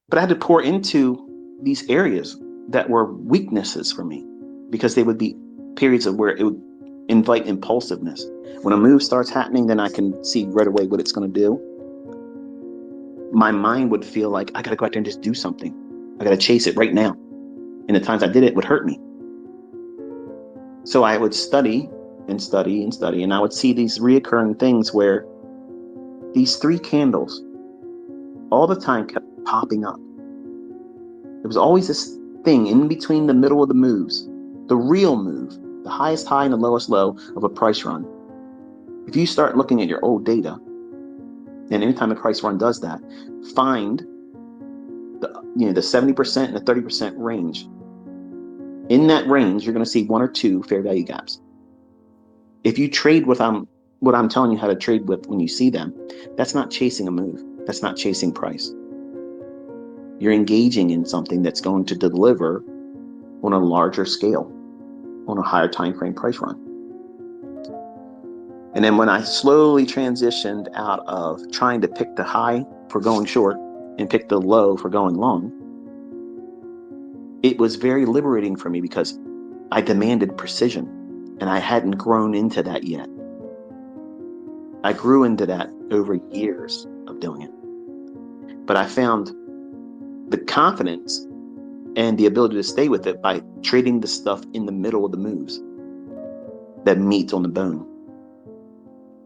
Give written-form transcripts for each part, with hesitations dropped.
But I had to pour into these areas that were weaknesses for me, because they would be periods of where it would invite impulsiveness. When a move starts happening, then I can see right away what it's going to do. My mind would feel like I got to go out there and just do something. I got to chase it right now. And the times I did it would hurt me. So I would study and study and study, and I would see these reoccurring things where these three candles all the time kept popping up. There was always this thing in between the middle of the moves, the real move, the highest high and the lowest low of a price run. If you start looking at your old data, and anytime a price run does that, find the 70% and the 30% range. In that range, you're going to see one or two fair value gaps. If you trade with what I'm telling you how to trade with when you see them, that's not chasing a move. That's not chasing price. You're engaging in something that's going to deliver on a larger scale, on a higher time frame price run. And then when I slowly transitioned out of trying to pick the high for going short and pick the low for going long, it was very liberating for me, because I demanded precision, and I hadn't grown into that yet. I grew into that over years of doing it. But I found the confidence and the ability to stay with it by trading the stuff in the middle of the moves, that meat on the bone.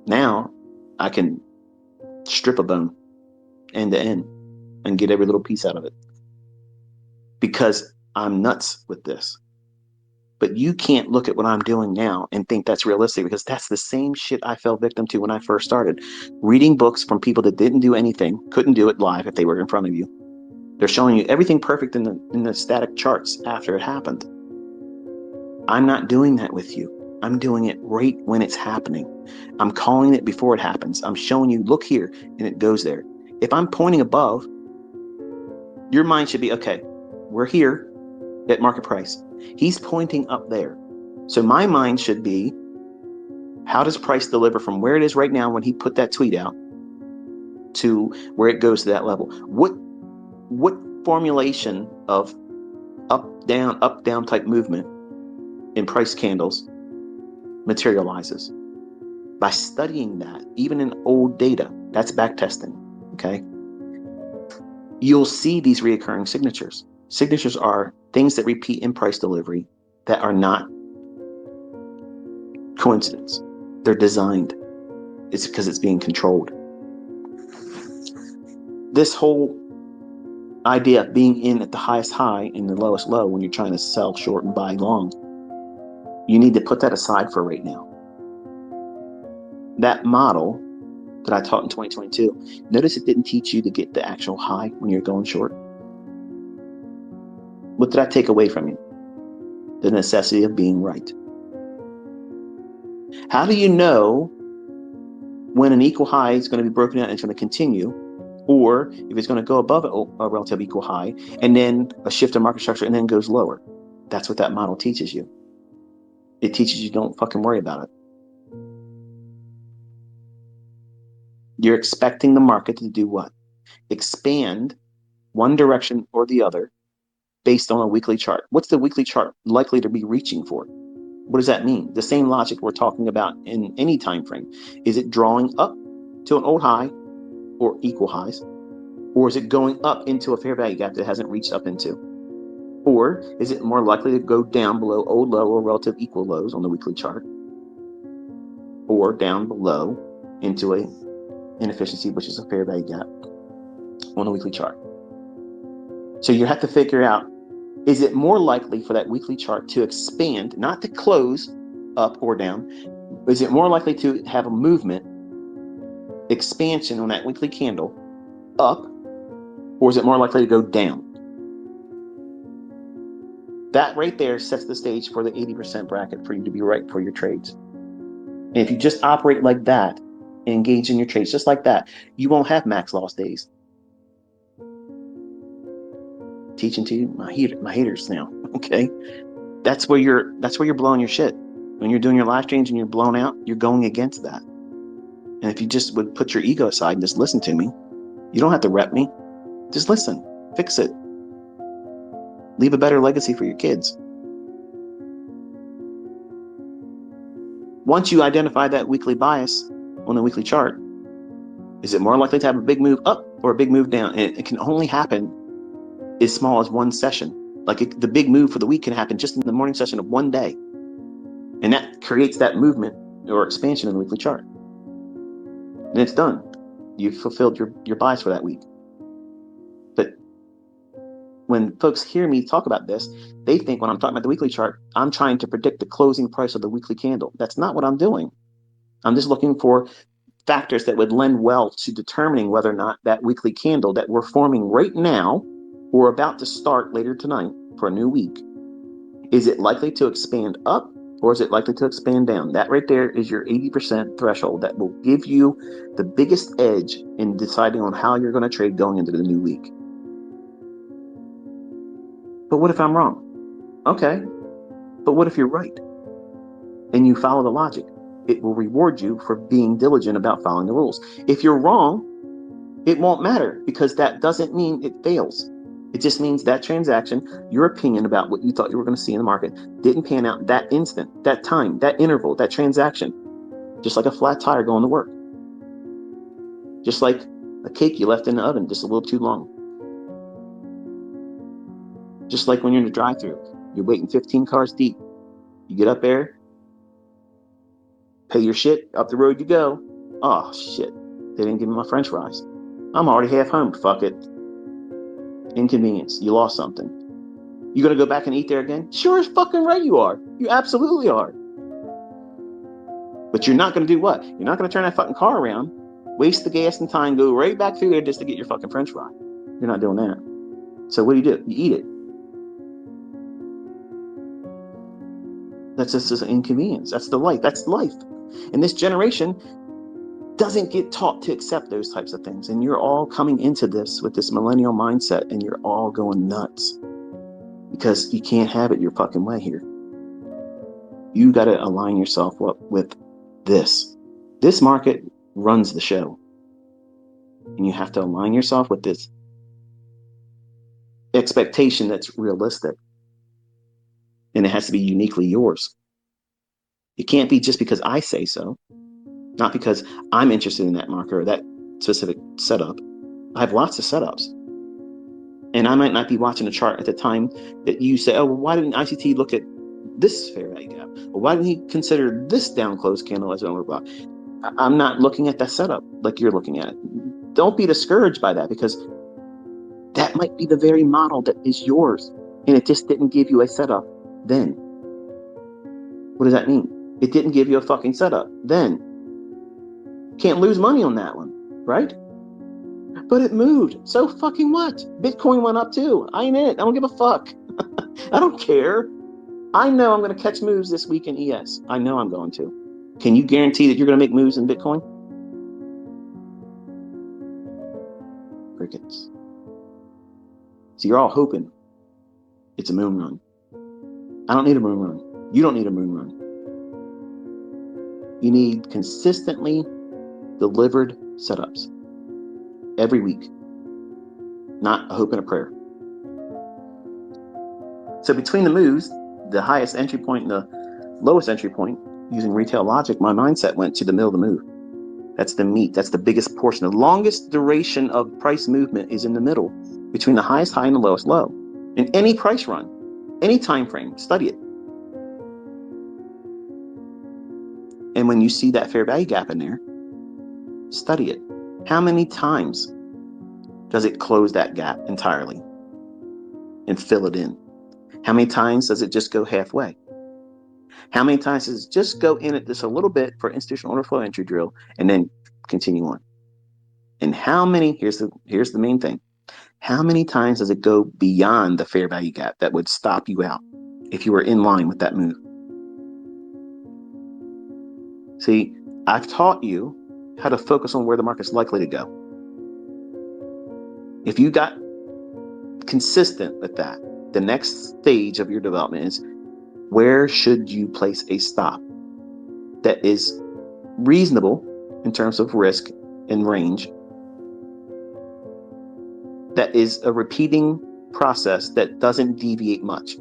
Now I can strip a bone end to end and get every little piece out of it, because I'm nuts with this. But you can't look at what I'm doing now and think that's realistic, because that's the same shit I fell victim to when I first started. Reading books from people that didn't do anything, couldn't do it live if they were in front of you. They're showing you everything perfect in the static charts after it happened. I'm not doing that with you. I'm doing it right when it's happening. I'm calling it before it happens. I'm showing you, look here, and it goes there. If I'm pointing above, your mind should be, okay, we're here at market price. He's pointing up there. So my mind should be, how does price deliver from where it is right now when he put that tweet out to where it goes to that level? What formulation of up down type movement in price candles materializes? By studying that, even in old data, that's back testing, okay? You'll see these reoccurring signatures. Signatures are things that repeat in price delivery that are not coincidence. They're designed. It's because it's being controlled. This whole idea of being in at the highest high and the lowest low when you're trying to sell short and buy long, you need to put that aside for right now. That model that I taught in 2022, notice it didn't teach you to get the actual high when you're going short. What did I take away from you? The necessity of being right. How do you know when an equal high is going to be broken out and it's going to continue, or if it's going to go above a relative equal high and then a shift in market structure and then goes lower? That's what that model teaches you. It teaches you don't fucking worry about it. You're expecting the market to do what? Expand one direction or the other based on a weekly chart. What's the weekly chart likely to be reaching for? What does that mean? The same logic we're talking about in any time frame. Is it drawing up to an old high or equal highs? Or is it going up into a fair value gap that it hasn't reached up into? Or is it more likely to go down below old low or relative equal lows on the weekly chart? Or down below into a inefficiency, which is a fair value gap on the weekly chart. So you have to figure out, is it more likely for that weekly chart to expand, not to close up or down? Is it more likely to have a movement, expansion on that weekly candle up, or is it more likely to go down? That right there sets the stage for the 80% bracket for you to be right for your trades. And if you just operate like that, engage in your trades just like that, you won't have max loss days. Teaching to you, my haters now, okay? That's where you're blowing your shit. When you're doing your live streams and you're blown out, you're going against that. And if you just would put your ego aside and just listen to me, you don't have to rep me. Just listen. Fix it. Leave a better legacy for your kids. Once you identify that weekly bias on the weekly chart, is it more likely to have a big move up or a big move down? And it can only happen as small as one session. Like the big move for the week can happen just in the morning session of one day. And that creates that movement or expansion in the weekly chart. And it's done. You've fulfilled your bias for that week. But when folks hear me talk about this, they think when I'm talking about the weekly chart, I'm trying to predict the closing price of the weekly candle. That's not what I'm doing. I'm just looking for factors that would lend well to determining whether or not that weekly candle that we're forming right now or about to start later tonight for a new week, is it likely to expand up or is it likely to expand down? That right there is your 80% threshold that will give you the biggest edge in deciding on how you're going to trade going into the new week. But what if I'm wrong? Okay, but what if you're right and you follow the logic? It will reward you for being diligent about following the rules. If you're wrong, it won't matter, because that doesn't mean it fails. It just means that transaction, your opinion about what you thought you were going to see in the market, didn't pan out that instant, that time, that interval, that transaction. Just like a flat tire going to work. Just like a cake you left in the oven just a little too long. Just like when you're in the drive-thru, you're waiting 15 cars deep. You get up there, pay your shit, up the road you go. Oh, shit. They didn't give me my french fries. I'm already half home. Fuck it. Inconvenience. You lost something. You gonna go back and eat there again? Sure as fucking right you are. You absolutely are. But you're not gonna do what? You're not gonna turn that fucking car around, waste the gas and time, go right back through there just to get your fucking french fry. You're not doing that. So what do? You eat it. That's just an inconvenience. That's the life. That's life. And this generation doesn't get taught to accept those types of things. And you're all coming into this with this millennial mindset, and you're all going nuts because you can't have it your fucking way here. You got to align yourself up with this. This market runs the show. And you have to align yourself with this expectation that's realistic. And it has to be uniquely yours. It can't be just because I say so. Not because I'm interested in that market or that specific setup. I have lots of setups. And I might not be watching a chart at the time that you say, oh, well, why didn't ICT look at this fair value gap? Or why didn't he consider this down close candle as an overbought? I'm not looking at that setup like you're looking at it. Don't be discouraged by that, because that might be the very model that is yours. And it just didn't give you a setup then. What does that mean? It didn't give you a fucking setup then. Can't lose money on that one, right? But it moved. So fucking what? Bitcoin went up too. I ain't it. I don't give a fuck. I don't care. I know I'm going to catch moves this week in ES. I know I'm going to. Can you guarantee that you're going to make moves in Bitcoin? Crickets. So you're all hoping it's a moon run. I don't need a moon run. You don't need a moon run. You need consistently delivered setups every week, not a hope and a prayer. So between the moves, the highest entry point and the lowest entry point, using retail logic, my mindset went to the middle of the move. That's the meat. That's the biggest portion. The longest duration of price movement is in the middle, between the highest high and the lowest low. In any price run, any time frame, study it. And when you see that fair value gap in there, study it. How many times does it close that gap entirely and fill it in? How many times does it just go halfway? How many times does it just go in it just a little bit for institutional order flow entry drill and then continue on? And how many, here's the main thing, how many times does it go beyond the fair value gap that would stop you out if you were in line with that move? See, I've taught you how to focus on where the market's likely to go. If you got consistent with that, the next stage of your development is, where should you place a stop that is reasonable in terms of risk and range, that is a repeating process that doesn't deviate much.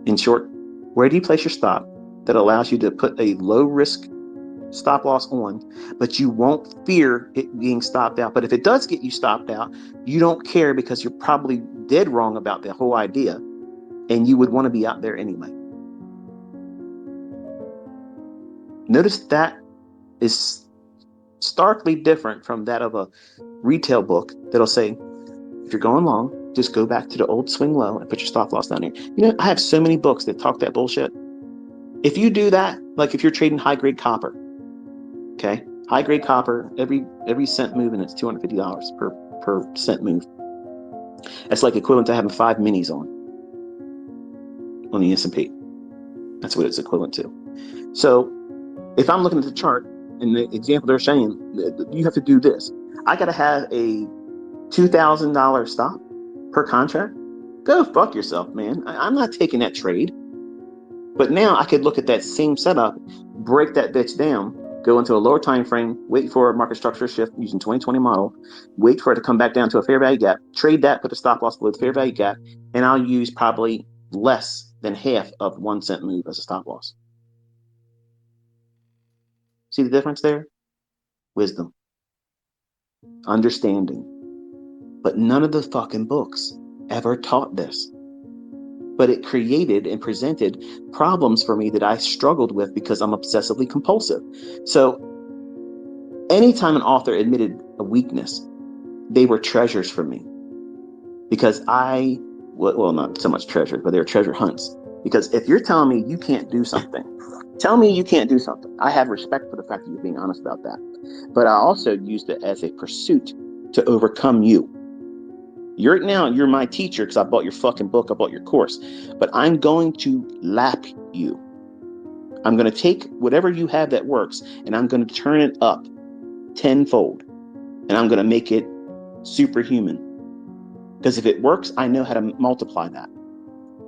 In short, where do you place your stop that allows you to put a low risk stop loss on, but you won't fear it being stopped out? But if it does get you stopped out, you don't care because you're probably dead wrong about the whole idea, and you would want to be out there anyway. Notice that is starkly different from that of a retail book that'll say, if you're going long, just go back to the old swing low and put your stop loss down here. You know, I have so many books that talk that bullshit. If you do that, like if you're trading high grade copper, okay, high grade copper, every cent move, and it's $250 per cent move. That's like equivalent to having 5 minis on the S&P. That's what it's equivalent to. So if I'm looking at the chart and the example they're saying, you have to do this. I got to have a $2,000 stop per contract. Go fuck yourself, man. I'm not taking that trade. But now I could look at that same setup, break that bitch down, go into a lower time frame, wait for a market structure shift using 2020 model, wait for it to come back down to a fair value gap, trade that, put a stop loss below the fair value gap, and I'll use probably less than half of 1 cent move as a stop loss. See the difference there? Wisdom. Understanding. But none of the fucking books ever taught this. But it created and presented problems for me that I struggled with because I'm obsessively compulsive. So anytime an author admitted a weakness, they were treasures for me. Because well, not so much treasures, but they were treasure hunts. Because if you're telling me you can't do something, tell me you can't do something. I have respect for the fact that you're being honest about that. But I also used it as a pursuit to overcome you. You're my teacher because I bought your fucking book, I bought your course. But I'm going to lap you. I'm going to take whatever you have that works and I'm going to turn it up tenfold. And I'm going to make it superhuman. Because if it works, I know how to multiply that.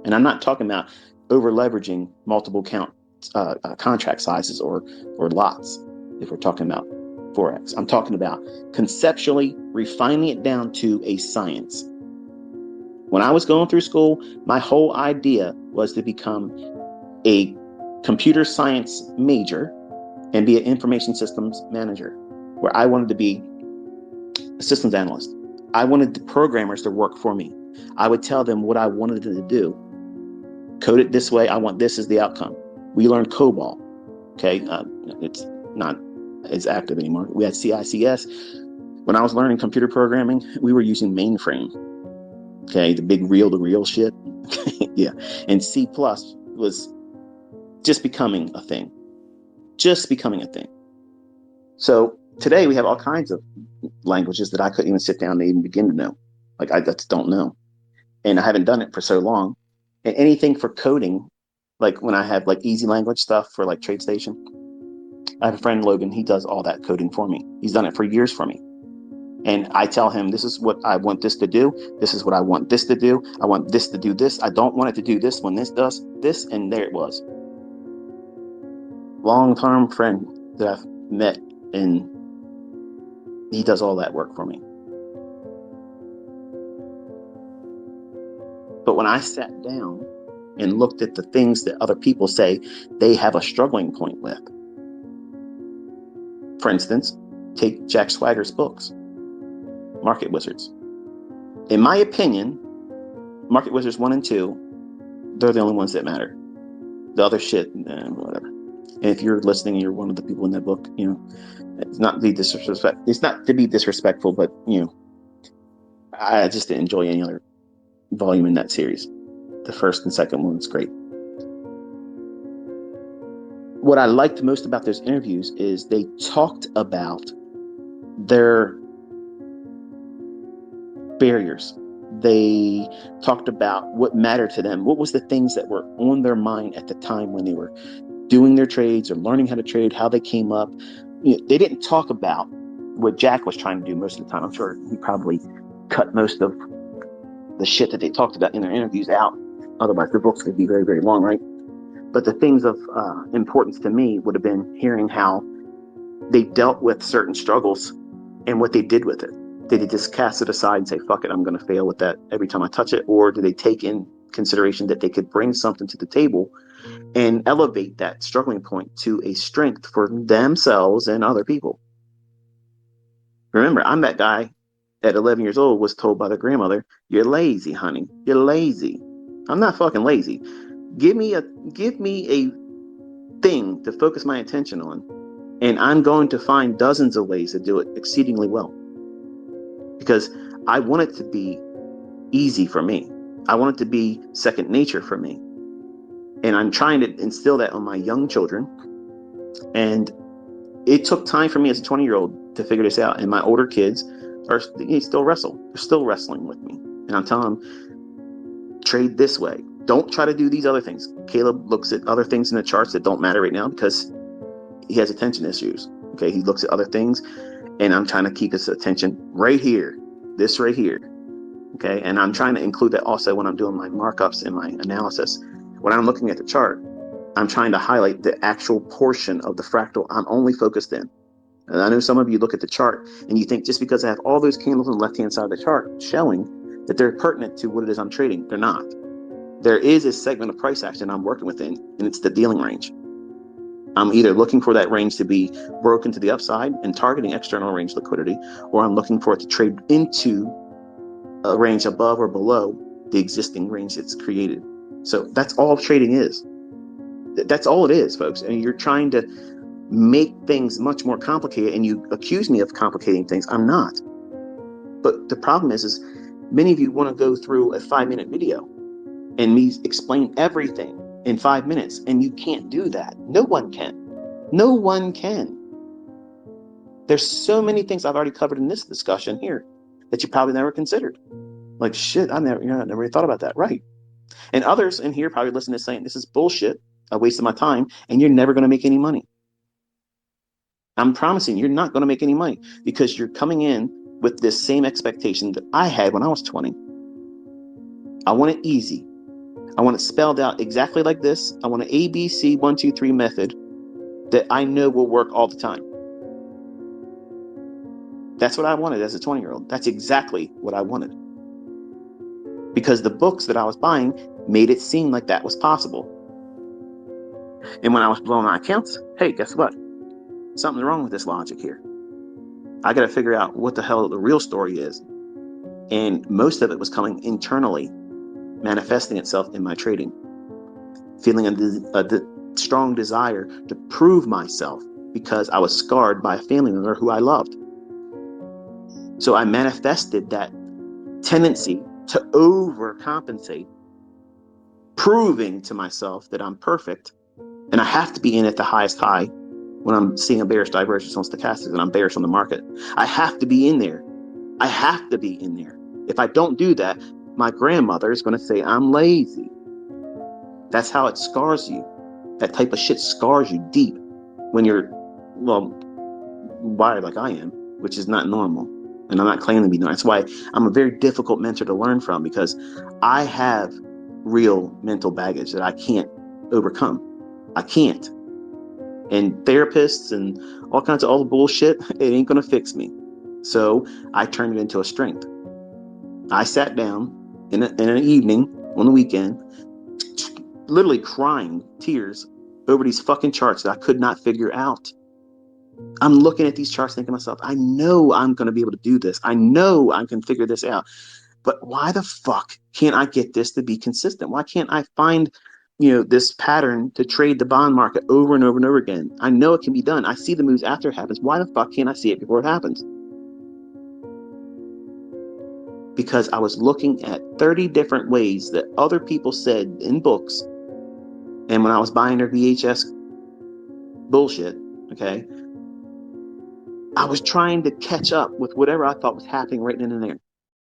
And I'm not talking about over leveraging multiple contract sizes or lots. If we're talking about forex, I'm talking about conceptually refining it down to a science. When I was going through school, my whole idea was to become a computer science major and be an information systems manager, where I wanted to be a systems analyst. I wanted the programmers to work for me. I would tell them what I wanted them to do. Code it this way. I want this as the outcome. We learned COBOL. Okay. It's not as active anymore. We had CICS. When I was learning computer programming, we were using mainframe. Okay. The big reel-to-reel shit. Yeah. And C+ was just becoming a thing. So today we have all kinds of languages that I couldn't even sit down and even begin to know. Like I just don't know. And I haven't done it for so long. And anything for coding, like when I have like easy language stuff for like TradeStation, I have a friend, Logan, he does all that coding for me. He's done it for years for me. And I tell him, this is what I want this to do. This is what I want this to do. I want this to do this. I don't want it to do this when this does this. And there it was. Long-term friend that I've met, and he does all that work for me. But when I sat down and looked at the things that other people say they have a struggling point with, for instance, take Jack Swagger's books, Market Wizards. In my opinion, Market Wizards 1 and 2, they're the only ones that matter. The other shit, whatever. And if you're listening and you're one of the people in that book, it's not to be disrespectful, but I just didn't enjoy any other volume in that series. The first and second one's great. What I liked most about those interviews is they talked about their barriers. They talked about what mattered to them. What was the things that were on their mind at the time when they were doing their trades or learning how to trade, how they came up. They didn't talk about what Jack was trying to do most of the time. I'm sure he probably cut most of the shit that they talked about in their interviews out. Otherwise, their books could be very, very long, right? But the things of importance to me would have been hearing how they dealt with certain struggles and what they did with it. Did they just cast it aside and say, fuck it, I'm going to fail with that every time I touch it? Or do they take in consideration that they could bring something to the table and elevate that struggling point to a strength for themselves and other people? Remember, I'm that guy at 11 years old was told by their grandmother, "You're lazy, honey. You're lazy." I'm not fucking lazy. Give me a thing to focus my attention on, and I'm going to find dozens of ways to do it exceedingly well. Because I want it to be easy for me. I want it to be second nature for me. And I'm trying to instill that on my young children. And it took time for me as a 20-year-old to figure this out. And my older kids are still wrestle. They're still wrestling with me. And I'm telling them, trade this way. Don't try to do these other things. Caleb looks at other things in the charts that don't matter right now because he has attention issues. Okay, he looks at other things, and I'm trying to keep his attention right here, this right here. Okay, and I'm trying to include that also when I'm doing my markups and my analysis. When I'm looking at the chart, I'm trying to highlight the actual portion of the fractal I'm only focused in. And I know some of you look at the chart and you think just because I have all those candles on the left-hand side of the chart showing that they're pertinent to what it is I'm trading. They're not. There is a segment of price action I'm working within, and it's the dealing range. I'm either looking for that range to be broken to the upside and targeting external range liquidity, or I'm looking for it to trade into a range above or below the existing range that's created. So that's all trading is. That's all it is, folks. And you're trying to make things much more complicated, and you accuse me of complicating things. I'm not. But the problem is many of you want to go through a 5-minute video and me explain everything in 5 minutes, and you can't do that. No one can. No one can. There's so many things I've already covered in this discussion here that you probably never considered. Like, shit, I never really thought about that. Right. And others in here probably listening to saying, this is bullshit, a waste of my time, and you're never going to make any money. I'm promising you're not going to make any money because you're coming in with this same expectation that I had when I was 20. I want it easy. I want it spelled out exactly like this. I want an ABC 1, 2, 3 method that I know will work all the time. That's what I wanted as a 20-year-old. That's exactly what I wanted. Because the books that I was buying made it seem like that was possible. And when I was blowing my accounts, hey, guess what? Something's wrong with this logic here. I got to figure out what the hell the real story is. And most of it was coming internally, manifesting itself in my trading. Feeling a strong desire to prove myself because I was scarred by a family member who I loved. So I manifested that tendency to overcompensate, proving to myself that I'm perfect and I have to be in at the highest high when I'm seeing a bearish divergence on stochastics and I'm bearish on the market. I have to be in there. I have to be in there. If I don't do that, my grandmother is going to say I'm lazy. That's how it scars you. That type of shit scars you deep when you're, well, wired like I am, which is not normal. And I'm not claiming to be normal. That's why I'm a very difficult mentor to learn from, because I have real mental baggage that I can't overcome. I can't. And therapists and all kinds of other bullshit, it ain't going to fix me. So I turned it into a strength. I sat down in an evening on the weekend, literally crying tears over these fucking charts that I could not figure out. I'm looking at these charts thinking to myself, I know I'm going to be able to do this. I know I can figure this out. But why the fuck can't I get this to be consistent? Why can't I find, this pattern to trade the bond market over and over and over again? I know it can be done. I see the moves after it happens. Why the fuck can't I see it before it happens? Because I was looking at 30 different ways that other people said in books. And when I was buying their VHS bullshit, okay, I was trying to catch up with whatever I thought was happening right then and there.